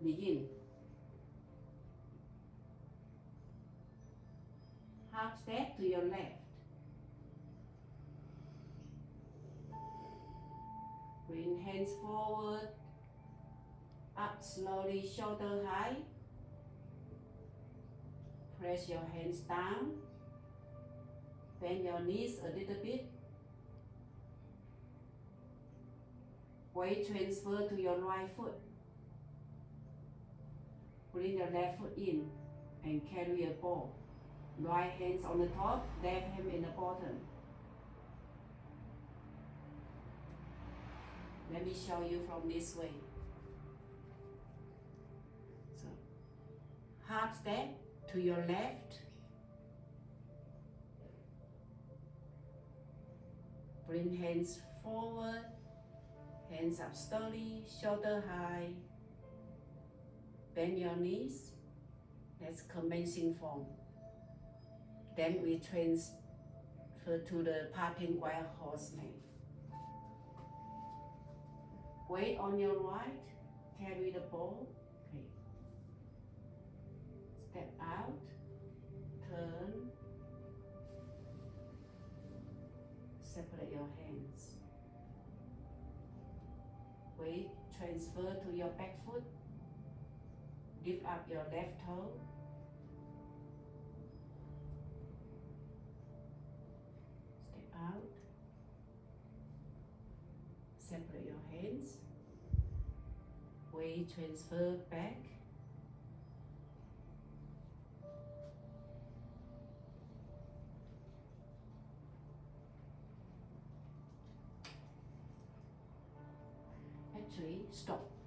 Begin. Half step to your left. Bring hands forward, up slowly, shoulder high. Press your hands down. Bend your knees a little bit. Weight transfer to your right foot. Bring your left foot in and carry a ball. Right hands on the top, left hand in the bottom. Let me show you from this way. So, half step to your left. Bring hands forward, hands up slowly, shoulder high. Bend your knees. That's commencing form. Then we transfer to the popping wild horse leg. Weight on your right, carry the ball. Okay. Step out, turn, separate your hands. Weight transfer to your back foot. Lift up your left toe. Step out. Separate your hands. Weight transfer back. Actually, stop.